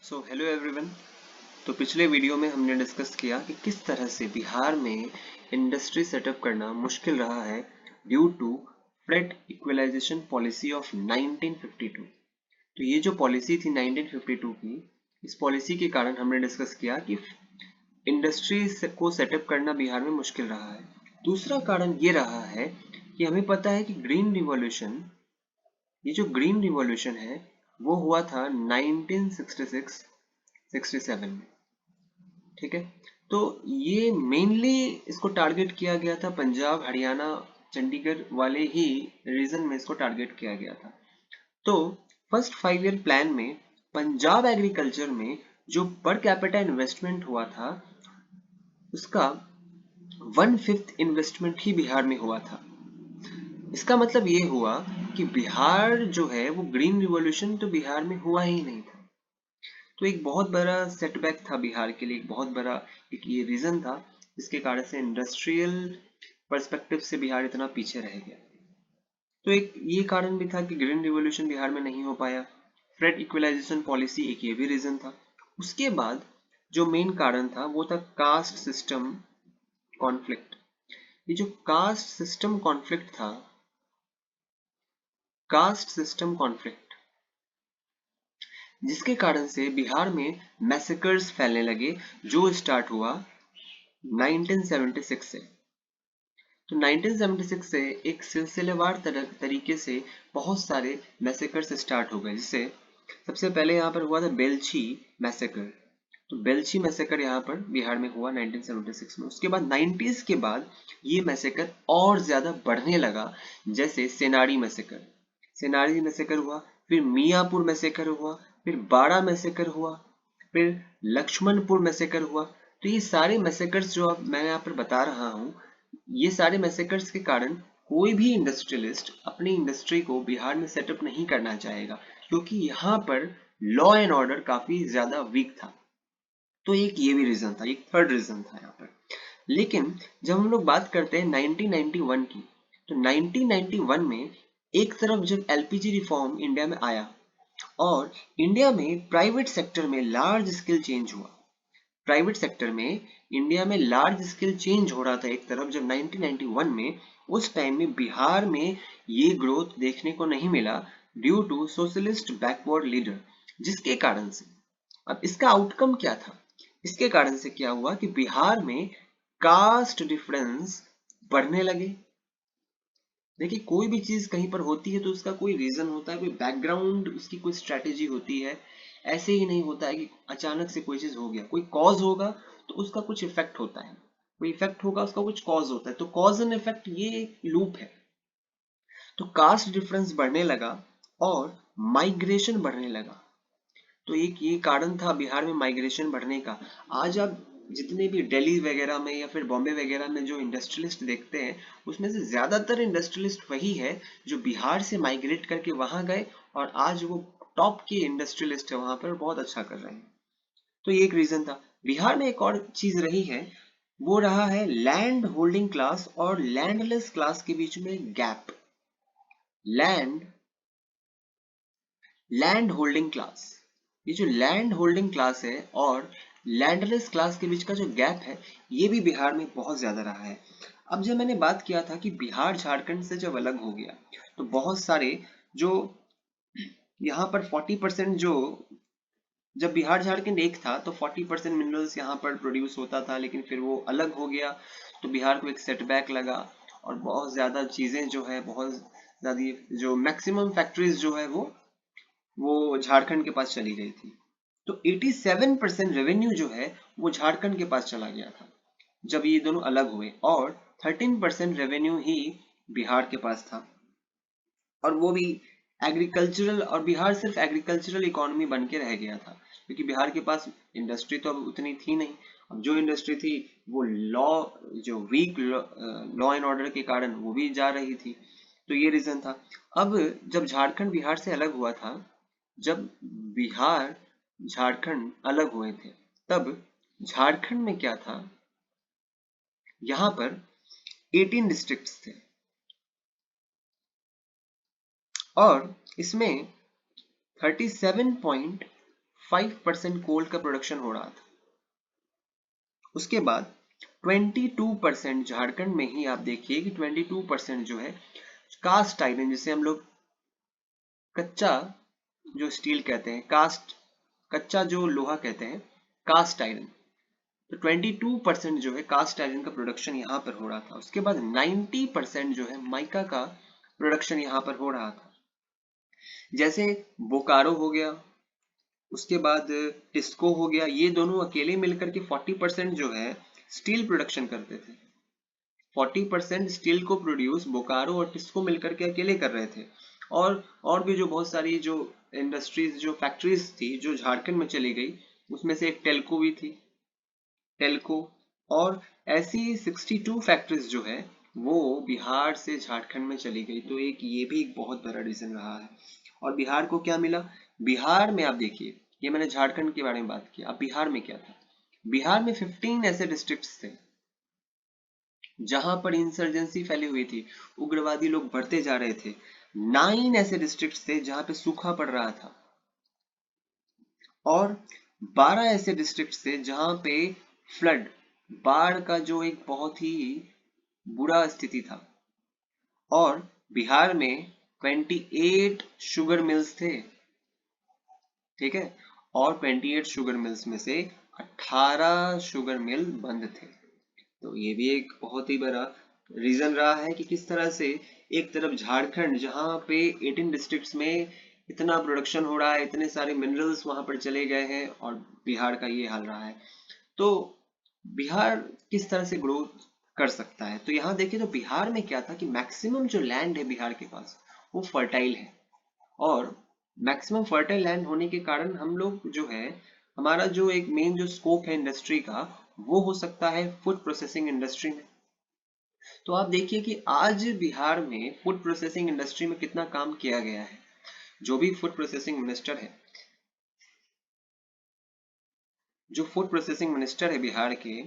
So hello everyone. तो पिछले video में हमने डिस्कस किया कि किस तरह से बिहार में इंडस्ट्री सेटअप करना मुश्किल रहा है due to freight equalisation policy of 1952। तो ये जो पॉलिसी थी 1952 की, इस पॉलिसी के कारण हमने डिस्कस किया कि इंडस्ट्री को सेटअप करना बिहार में मुश्किल रहा है। दूसरा कारण ये रहा है कि हमें पता है कि ग्रीन रिवॉल्यूशन, ये जो ग्रीन रिवॉल्यूशन है वो हुआ था 1966-67 में। ठीक है, तो ये मेनली इसको टारगेट किया गया था पंजाब, हरियाणा, चंडीगढ़ वाले ही रीजन में इसको टारगेट किया गया था। तो फर्स्ट 5 ईयर प्लान में पंजाब एग्रीकल्चर में जो पर कैपिटा इन्वेस्टमेंट हुआ था उसका 1/5 इन्वेस्टमेंट ही बिहार में हुआ था। इसका मतलब ये हुआ कि बिहार जो है वो ग्रीन रिवॉल्यूशन तो बिहार में हुआ ही नहीं था। तो एक बहुत बड़ा सेटबैक था बिहार के लिए, एक बहुत बड़ा एक ये रीजन था जिसके कारण से इंडस्ट्रियल पर्सपेक्टिव से बिहार इतना पीछे रह गया। तो एक ये कारण भी था कि ग्रीन रिवॉल्यूशन बिहार में नहीं हो पाया। फ्रेट इक्वलाइजेशन पॉलिसी एक ये भी रीजन था। उसके बाद जो मेन कारण था वो था कास्ट सिस्टम कॉन्फ्लिक्ट। ये जो कास्ट सिस्टम कॉन्फ्लिक्ट था, कास्ट सिस्टम कॉन्फ्लिक्ट, जिसके कारण से बिहार में मैसेकर्स फैलने लगे, जो स्टार्ट हुआ 1976 से। तो 1976 से एक सिलसिलेवार तरीके से बहुत सारे मैसेकर्स स्टार्ट हो गए, जिससे सबसे पहले यहाँ पर हुआ था बेलछी मैसेकर। तो बेलछी मैसेकर यहाँ पर बिहार में हुआ 1976 में। उसके बाद 90s के बाद ये मैसेकर और ज्यादा बढ़ने लगा, जैसे सेनारी मैसेकर, सेनारी मैसेकर हुआ, फिर मियापुर मैसेकर हुआ, फिर बाड़ा मैसेकर हुआ, फिर लक्ष्मणपुर मैसेकर हुआ। तो ये सारे मैसेकर्स जो अब मैं यहाँ पर बता रहा हूँ, ये सारे मैसेकर्स के कारण कोई भी इंडस्ट्रियलिस्ट अपनी इंडस्ट्री को बिहार में सेटअप नहीं करना चाहेगा, क्योंकि यहाँ पर लॉ एंड ऑर्डर काफी ज्यादा वीक था। तो एक ये भी रीजन था, एक थर्ड रीजन था यहाँ पर। लेकिन जब हम लोग बात करते हैं 1991 की, तो 1991 में एक तरफ जब एलपीजी रिफॉर्म इंडिया में आया और इंडिया में प्राइवेट सेक्टर में लार्ज स्केल चेंज हुआ, प्राइवेट सेक्टर में इंडिया में लार्ज स्केल चेंज हो रहा था एक तरफ जब 1991 में, उस टाइम में बिहार में ये ग्रोथ देखने को नहीं मिला due to socialist backward leader, जिसके कारण से अब इसका आउटकम क्या था। इसके कारण से क्या हुआ कि बिहार में कास्ट डिफरेंस बढ़ने लगे। देखिए, कोई भी चीज कहीं पर होती है तो उसका कोई रीजन होता है, कोई बैकग्राउंड, उसकी कोई स्ट्रेटेजी होती है। ऐसे ही नहीं होता है कि अचानक से कोई चीज हो गया, कोई कॉज होगा तो उसका कुछ इफेक्ट होता है, कोई इफेक्ट होगा उसका कुछ कॉज होता है। तो कॉज एंड इफेक्ट ये एक लूप है। तो कास्ट डिफरेंस बढ़ने लगा और माइग्रेशन बढ़ने लगा। तो एक ये कारण था बिहार में माइग्रेशन बढ़ने का। आज आप जितने भी दिल्ली वगैरह में या फिर बॉम्बे वगैरह में जो इंडस्ट्रियलिस्ट देखते हैं, उसमें से ज्यादातर इंडस्ट्रियलिस्ट वही है जो बिहार से माइग्रेट करके वहां गए और आज वो टॉप के इंडस्ट्रियलिस्ट है, वहां पर बहुत अच्छा कर रहे हैं। तो ये एक रीजन था। बिहार में एक और चीज रही है, वो रहा है लैंड होल्डिंग क्लास और लैंडलेस क्लास के बीच में gap. Land land holding class, ये जो लैंड होल्डिंग क्लास है और लैंडलेस क्लास के बीच का जो गैप है, ये भी बिहार में बहुत ज्यादा रहा है। अब जब मैंने बात किया था कि बिहार झारखंड से जब अलग हो गया, तो बहुत सारे जो यहाँ पर 40% जो, जब बिहार झारखंड एक था तो 40% मिनरल्स यहाँ पर प्रोड्यूस होता था, लेकिन फिर वो अलग हो गया तो बिहार को एक सेटबैक लगा और बहुत ज्यादा चीजें जो है, बहुत ज्यादा जो मैक्सिमम फैक्ट्रीज जो है वो झारखंड के पास चली गई थी। तो 87% रेवेन्यू जो है वो झारखंड के पास चला गया था जब ये दोनों अलग हुए, और 13% रेवेन्यू ही बिहार के पास था। और वो भी एग्रीकल्चरल, और बिहार सिर्फ एग्रीकल्चरल इकोनॉमी बन के रह गया था, क्योंकि बिहार के पास इंडस्ट्री तो अब उतनी थी नहीं। अब जो इंडस्ट्री थी वो लॉ, जो वीक लॉ एंड ऑर्डर के कारण वो भी जा रही थी। तो ये रीजन था। अब जब झारखंड बिहार से अलग हुआ था, जब बिहार झारखंड अलग हुए थे, तब झारखंड में क्या था, यहाँ पर 18 डिस्ट्रिक्ट्स थे और इसमें 5% कोल का प्रोडक्शन हो रहा था। उसके बाद 22% झारखंड में ही आप देखिए कि 22% जो है कास्ट आयरन, जिसे हम लोग कच्चा जो स्टील कहते हैं, कास्ट कच्चा जो लोहा कहते हैं, कास्ट आयरन, तो 22% जो है कास्ट आयरन का प्रोडक्शन यहाँ पर हो रहा था। उसके बाद 90% जो है माइका का प्रोडक्शन यहाँ पर हो रहा था। जैसे बोकारो हो गया, उसके बाद टिस्को हो गया, ये दोनों अकेले मिलकर के 40% जो है स्टील प्रोडक्शन करते थे। 40% स्टील को प्रोड्यूस बोकारो और टिस्को मिलकर के अकेले कर रहे थे। और भी जो बहुत सारी जो इंडस्ट्रीज, जो फैक्ट्रीज थी जो झारखंड में चली गई, उसमें से एक टेल्को भी थी, टेल्को। और ऐसी 62 फैक्ट्रीज जो है वो बिहार से झारखंड में चली गई। तो एक ये भी एक बहुत बड़ा रीजन रहा है। और बिहार को क्या मिला? बिहार में आप देखिए, ये मैंने झारखंड के बारे में बात की, अब बिहार में क्या था? बिहार में 15 ऐसे डिस्ट्रिक्ट्स थे जहां पर इंसर्जेंसी फैली हुई थी, उग्रवादी लोग बढ़ते जा रहे थे। 9 ऐसे डिस्ट्रिक्ट्स थे जहां पे सूखा पड़ रहा था, और 12 ऐसे डिस्ट्रिक्ट्स थे जहां पे फ्लड, बाढ़ का जो एक बहुत ही बुरा स्थिति था। और बिहार में 28 शुगर मिल्स थे, ठीक है, और 28 शुगर मिल्स में से 18 शुगर मिल बंद थे। तो ये भी एक बहुत ही बड़ा रीजन रहा है कि किस तरह से एक तरफ झारखंड, जहां पे 18 डिस्ट्रिक्ट्स में इतना प्रोडक्शन हो रहा है, इतने सारे मिनरल्स वहां पर चले गए हैं, और बिहार का ये हाल रहा है। तो बिहार किस तरह से ग्रोथ कर सकता है? तो यहाँ देखिए, तो बिहार में क्या था कि मैक्सिमम जो लैंड है बिहार के पास वो फर्टाइल है। और मैक्सिमम फर्टाइल लैंड होने के कारण हम लोग जो है, हमारा जो एक मेन जो स्कोप है इंडस्ट्री का, वो हो सकता है फूड प्रोसेसिंग इंडस्ट्री में। तो आप देखिए कि आज बिहार में फूड प्रोसेसिंग इंडस्ट्री में कितना काम किया गया है। जो भी फूड प्रोसेसिंग मिनिस्टर है, जो फूड प्रोसेसिंग मिनिस्टर है बिहार के,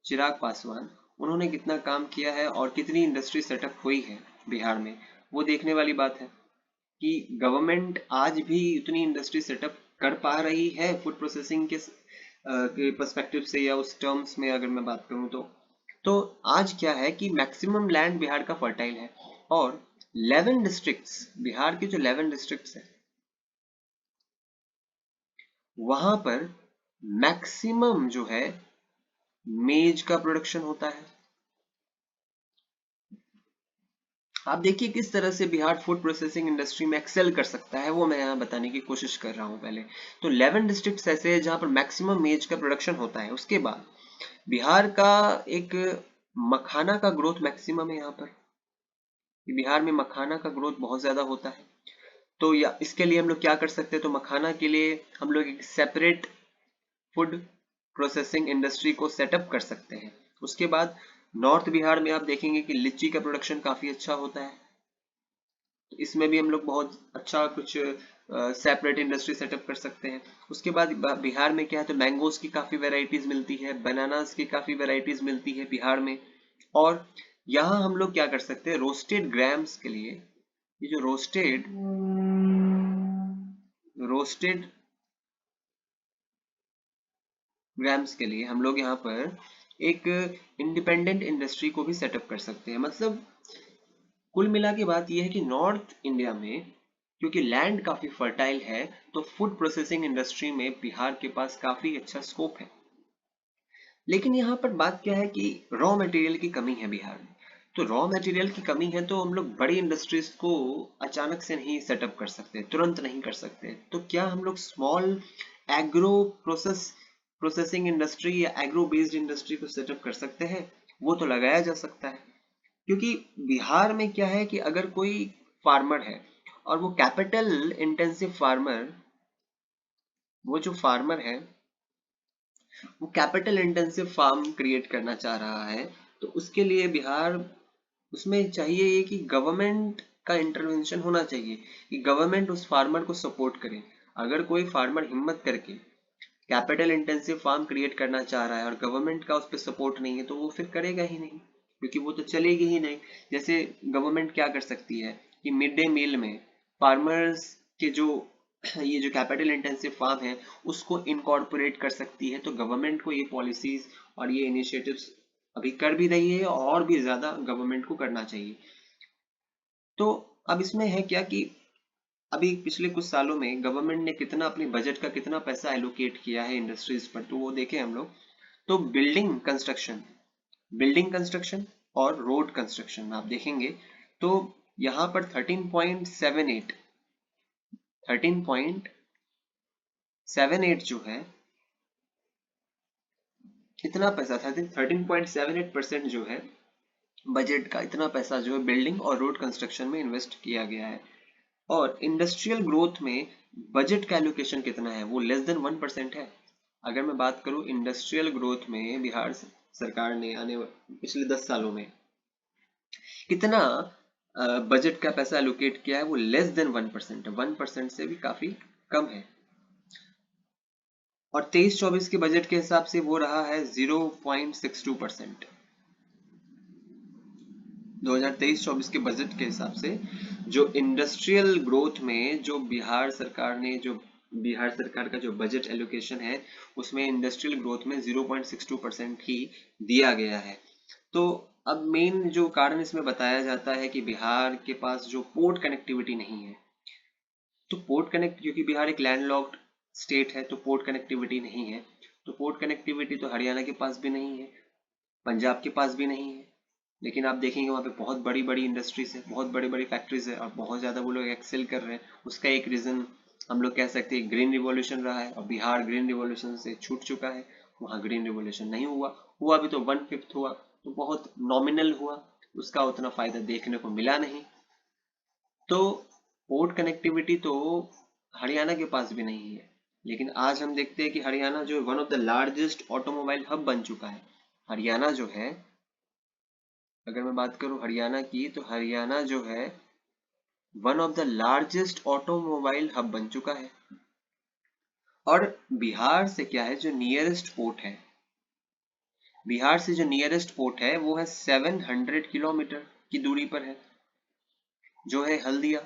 चिराग पासवान, उन्होंने कितना काम किया है और कितनी इंडस्ट्री सेटअप हुई है बिहार में, वो देखने वाली बात है कि गवर्नमेंट आज भी उतनी इंडस्ट्री सेटअप कर पा रही है फूड प्रोसेसिंग के पर्सपेक्टिव से, या उस टर्म्स में अगर मैं बात करूं तो आज क्या है कि मैक्सिमम लैंड बिहार का फर्टाइल है। और 11 डिस्ट्रिक्ट्स, बिहार के जो 11 डिस्ट्रिक्ट्स है, वहां पर मैक्सिमम जो है मेज का प्रोडक्शन होता है। आप देखिए किस तरह से बिहार फूड प्रोसेसिंग इंडस्ट्री में एक्सेल कर सकता है, वो मैं यहाँ बताने की कोशिश कर रहा हूँ पहले। तो 11 डिस्ट्रिक्ट्स ऐसे हैं जहाँ पर मैक्सिमम मेज का प्रोडक्शन होता है। उसके बाद बिहार का एक मखाना का ग्रोथ मैक्सिमम है यहाँ पर, बिहार में मखाना का ग्रोथ बहुत ज्यादा होता है। तो या इसके लिए हम लोग क्या कर सकते हैं? तो मखाना के लिए हम लोग एक सेपरेट फूड प्रोसेसिंग इंडस्ट्री को सेटअप कर सकते हैं। उसके बाद नॉर्थ बिहार में आप देखेंगे कि लीची का प्रोडक्शन काफी अच्छा होता है, तो इसमें भी हम लोग बहुत अच्छा कुछ सेपरेट इंडस्ट्री सेटअप कर सकते हैं। उसके बाद बिहार में क्या है, तो मैंगोज की काफी वेराइटीज मिलती है, बनानास की काफी वेराइटीज मिलती है बिहार में। और यहाँ हम लोग क्या कर सकते हैं, रोस्टेड ग्राम्स के लिए, ये जो रोस्टेड रोस्टेड ग्राम्स के लिए हम लोग यहाँ पर एक इंडिपेंडेंट इंडस्ट्री को भी सेटअप कर सकते हैं। मतलब कुल मिला के बात यह है कि नॉर्थ इंडिया में क्योंकि लैंड काफी फर्टाइल है, तो फूड प्रोसेसिंग इंडस्ट्री में बिहार के पास काफी अच्छा स्कोप है। लेकिन यहाँ पर बात क्या है कि रॉ मटेरियल की कमी है बिहार में। तो रॉ मटेरियल की कमी है, तो हम लोग बड़ी इंडस्ट्रीज को अचानक से नहीं सेटअप कर सकते, तुरंत नहीं कर सकते। तो क्या हम लोग स्मॉल एग्रो प्रोसेसिंग इंडस्ट्री या एग्रो बेस्ड इंडस्ट्री को सेटअप कर सकते हैं? वो तो लगाया जा सकता है। क्योंकि बिहार में क्या है कि अगर कोई फार्मर है और वो कैपिटल इंटेंसिव फार्मर, वो जो फार्मर है वो कैपिटल इंटेंसिव फार्म क्रिएट करना चाह रहा है, तो उसके लिए बिहार, उसमें चाहिए ये कि गवर्नमेंट का इंटरवेंशन होना चाहिए, कि गवर्नमेंट उस फार्मर को सपोर्ट करे। अगर कोई फार्मर हिम्मत करके कैपिटल इंटेंसिव फार्म क्रिएट करना चाह रहा है और गवर्नमेंट का उस पर सपोर्ट नहीं है, तो वो फिर करेगा ही नहीं, क्योंकि वो तो चलेगी ही नहीं। जैसे गवर्नमेंट क्या कर सकती है कि मिड डे मील में फार्मर्स के जो ये जो कैपिटल इंटेंसिव फार्म है उसको इनकॉर्पोरेट कर सकती है। तो गवर्नमेंट को ये पॉलिसीज और ये इनिशिएटिव्स अभी कर भी रही है और भी ज्यादा गवर्नमेंट को करना चाहिए। तो अब इसमें है क्या कि अभी पिछले कुछ सालों में गवर्नमेंट ने कितना अपने बजट का कितना पैसा एलोकेट किया है इंडस्ट्रीज पर, तो वो देखें हम लोग। तो बिल्डिंग कंस्ट्रक्शन और रोड कंस्ट्रक्शन में आप देखेंगे तो यहाँ पर 13.78 जो है, इतना पैसा था, 13.78% जो है बजट का, इतना पैसा जो है बिल्डिंग और रोड कंस्ट्रक्शन में इन्वेस्ट किया गया है। और इंडस्ट्रियल ग्रोथ में बजट का एलोकेशन कितना है, वो लेस देन 1% है। अगर मैं बात करूं इंडस्ट्रियल ग्रोथ में बिहार सरकार ने आने पिछले 10 सालों में कितना बजट का पैसा एलोकेट किया है, वो लेस देन 1% है, 1% से भी काफी कम है। और 23-24 के बजट के हिसाब से वो रहा है 0.62%। 2023-24 के बजट के हिसाब से जो इंडस्ट्रियल ग्रोथ में जो बिहार सरकार का जो बजट एलोकेशन है उसमें इंडस्ट्रियल ग्रोथ में 0.62% ही दिया गया है। तो अब मेन जो कारण इसमें बताया जाता है कि बिहार के पास जो पोर्ट कनेक्टिविटी नहीं है, तो पोर्ट कनेक्ट, क्योंकि बिहार एक लैंडलॉक्ड स्टेट है तो पोर्ट कनेक्टिविटी नहीं है। तो पोर्ट कनेक्टिविटी तो हरियाणा के पास भी नहीं है, पंजाब के पास भी नहीं है, लेकिन आप देखेंगे वहाँ पे बहुत बड़ी बड़ी इंडस्ट्रीज है, बहुत बड़ी बड़ी फैक्ट्रीज है और बहुत ज़्यादा वो लोग एक्सेल कर रहे हैं। उसका एक रीज़न हम लोग कह सकते हैं ग्रीन रिवॉल्यूशन रहा है, और बिहार ग्रीन रिवॉल्यूशन से छूट चुका है। वहाँ ग्रीन रिवॉल्यूशन नहीं हुआ, हुआ भी तो 1/5 हुआ, तो बहुत नॉमिनल हुआ, उसका उतना फायदा देखने को मिला नहीं। तो पोर्ट कनेक्टिविटी तो हरियाणा के पास भी नहीं है, लेकिन आज हम देखते हैं कि हरियाणा जो one of the largest automobile hub बन चुका है। हरियाणा जो है, अगर मैं बात करूं हरियाणा की, तो हरियाणा जो है one of the largest automobile hub बन चुका है। और बिहार से क्या है, जो नियरेस्ट पोर्ट है, बिहार से जो नियरेस्ट पोर्ट है वो है 700 किलोमीटर की दूरी पर है, जो है हल्दिया।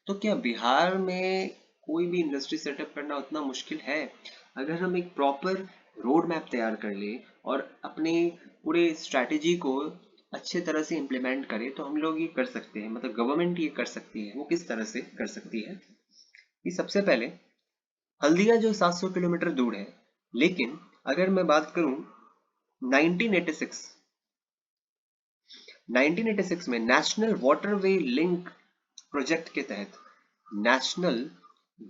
तो क्या बिहार में कोई भी इंडस्ट्री सेटअप करना उतना मुश्किल है? अगर हम एक प्रॉपर रोड मैप तैयार कर ले और अपने पूरे स्ट्रैटेजी को अच्छे तरह से इम्प्लीमेंट करें तो हम लोग ये कर सकते हैं, मतलब गवर्नमेंट ये कर सकती है। वो किस तरह से कर सकती है कि सबसे पहले हल्दिया जो 700 किलोमीटर दूर है, लेकिन अगर मैं बात करूं 1986 1986 में नेशनल वाटरवे लिंक प्रोजेक्ट के तहत, नेशनल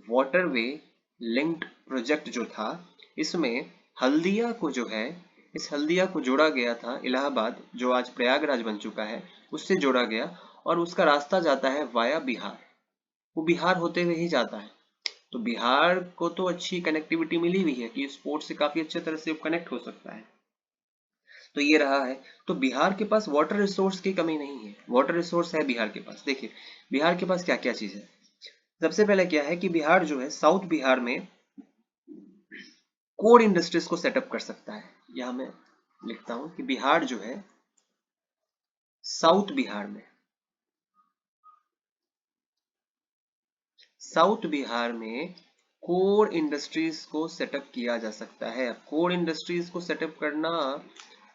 वाटरवे लिंक्ड प्रोजेक्ट जो था, इसमें हल्दिया को जो है, इस हल्दिया को जोड़ा गया था इलाहाबाद, जो आज प्रयागराज बन चुका है, उससे जोड़ा गया। और उसका रास्ता जाता है वाया बिहार, वो बिहार होते हुए ही जाता है। तो बिहार को तो अच्छी कनेक्टिविटी मिली हुई है कि स्पोर्ट से काफी अच्छे तरह से कनेक्ट हो सकता है। तो ये रहा है। तो बिहार के पास वाटर रिसोर्स की कमी नहीं है, वाटर रिसोर्स है बिहार के पास। देखिए बिहार के पास क्या क्या चीज है। सबसे पहले क्या है कि बिहार जो है साउथ बिहार में कोर इंडस्ट्रीज को सेटअप कर सकता है। यहां मैं लिखता हूं कि बिहार जो है साउथ बिहार में, साउथ बिहार में कोर इंडस्ट्रीज को सेटअप किया जा सकता है। कोर इंडस्ट्रीज को सेटअप करना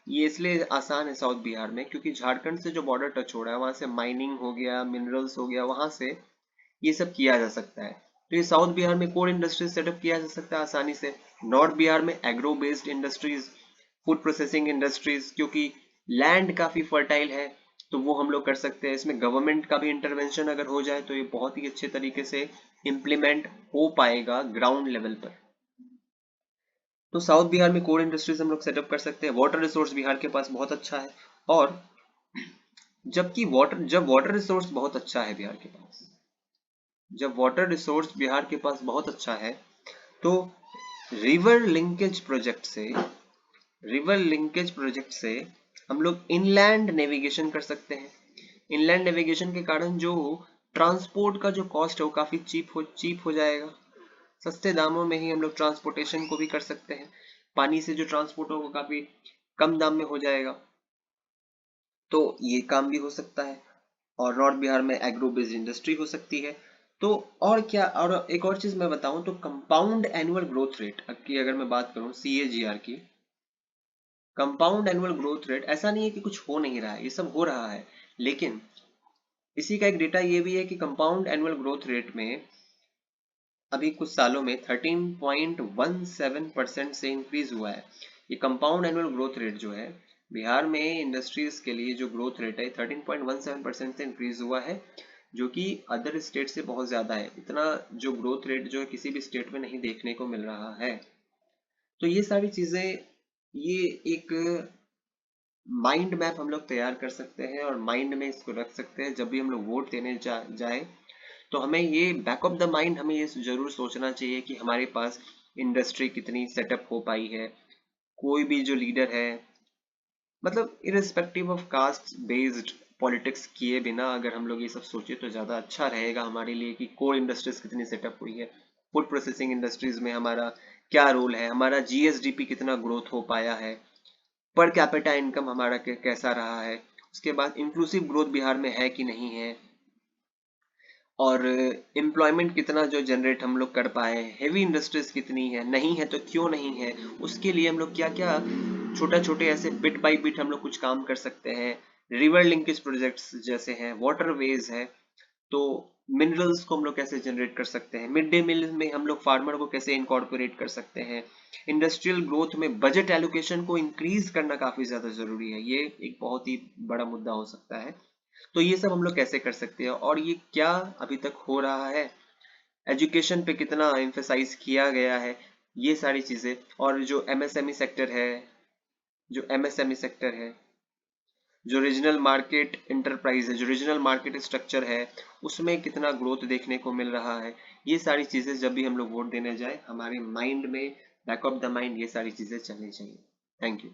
ये इसलिए आसान है साउथ बिहार में, क्योंकि झारखंड से जो बॉर्डर टच हो रहा है वहां से माइनिंग हो गया, मिनरल्स हो गया, वहां से ये सब किया जा सकता है। तो ये साउथ बिहार में कोर इंडस्ट्रीज सेटअप किया जा सकता है आसानी से। नॉर्थ बिहार में agro based industries, food processing industries, क्योंकि लैंड काफी फर्टाइल है, तो वो हम लोग कर सकते हैं। इसमें गवर्नमेंट का भी इंटरवेंशन अगर हो जाए तो ये बहुत ही अच्छे तरीके से इम्प्लीमेंट हो पाएगा ग्राउंड लेवल पर। तो साउथ बिहार में कोर इंडस्ट्रीज हम लोग सेटअप कर सकते हैं। वाटर रिसोर्स बिहार के पास बहुत अच्छा है। और जब वाटर रिसोर्स बहुत अच्छा है बिहार के पास, जब वाटर रिसोर्स बिहार के पास बहुत अच्छा है, तो रिवर लिंकेज प्रोजेक्ट से रिवर लिंकेज प्रोजेक्ट से हम लोग इनलैंड नेविगेशन कर सकते हैं। इनलैंड नेविगेशन के कारण जो ट्रांसपोर्ट का जो कॉस्ट है वो काफी चीप हो जाएगा। सस्ते दामों में ही हम लोग ट्रांसपोर्टेशन को भी कर सकते हैं। पानी से जो ट्रांसपोर्ट होगा काफी कम दाम में हो जाएगा, तो ये काम भी हो सकता है। और नॉर्थ बिहार में एग्रो बेस्ड इंडस्ट्री हो सकती है। तो और क्या, और एक और चीज मैं बताऊं तो कंपाउंड एनुअल ग्रोथ रेट की अगर मैं बात करूं, CAGR की, कंपाउंड एनुअल ग्रोथ रेट, ऐसा नहीं है कि कुछ हो नहीं रहा है, ये सब हो रहा है, लेकिन इसी का एक डेटा ये भी है कि कंपाउंड एनुअल ग्रोथ रेट में अभी कुछ सालों में 13.17% से इंक्रीज हुआ है। ये कंपाउंड एनुअल ग्रोथ रेट जो है बिहार में इंडस्ट्रीज के लिए जो ग्रोथ रेट है 13.17% से इंक्रीज हुआ है, जो कि अदर स्टेट से बहुत ज्यादा है। इतना जो ग्रोथ रेट जो है किसी भी स्टेट में नहीं देखने को मिल रहा है। तो ये सारी चीजें, ये एक माइंड मैप हम लोग तैयार कर सकते हैं और माइंड में इसको रख सकते हैं। जब भी हम लोग वोट देने जाए तो हमें ये बैक ऑफ द माइंड हमें ये जरूर सोचना चाहिए कि हमारे पास इंडस्ट्री कितनी सेटअप हो पाई है। कोई भी जो लीडर है, मतलब irrespective of caste based politics किए बिना अगर हम लोग ये सब सोचे तो ज्यादा अच्छा रहेगा हमारे लिए, कि कोर इंडस्ट्रीज कितनी सेटअप हुई है, फूड प्रोसेसिंग इंडस्ट्रीज में हमारा क्या रोल है, हमारा GSDP कितना ग्रोथ हो पाया है, पर कैपिटा इनकम हमारा कैसा रहा है, उसके बाद इंक्लूसिव ग्रोथ बिहार में है कि नहीं है, और एम्प्लॉयमेंट कितना जो जनरेट हम लोग कर पाए, हेवी इंडस्ट्रीज कितनी है, नहीं है तो क्यों नहीं है, उसके लिए हम लोग क्या क्या छोटा छोटे ऐसे बिट बाय बिट हम लोग कुछ काम कर सकते हैं। रिवर लिंकेज प्रोजेक्ट्स जैसे हैं, वाटर वेज है, तो मिनरल्स को हम लोग कैसे जनरेट कर सकते हैं, मिड डे मील में हम लोग फार्मर को कैसे इनकॉर्पोरेट कर सकते हैं, इंडस्ट्रियल ग्रोथ में बजट एलोकेशन को इंक्रीज करना काफी ज्यादा जरूरी है, ये एक बहुत ही बड़ा मुद्दा हो सकता है। तो ये सब हम लोग कैसे कर सकते हैं और ये क्या अभी तक हो रहा है, एजुकेशन पे कितना एम्फेसाइज किया गया है, ये सारी चीजें। और जो MSME सेक्टर है, जो MSME सेक्टर है, जो रीजनल मार्केट इंटरप्राइज है, जो रीजनल मार्केट स्ट्रक्चर है, उसमें कितना ग्रोथ देखने को मिल रहा है, ये सारी चीजें जब भी हम लोग वोट देने जाए हमारे माइंड में, बैक ऑफ द माइंड ये सारी चीजें चलनी चाहिए। Thank you.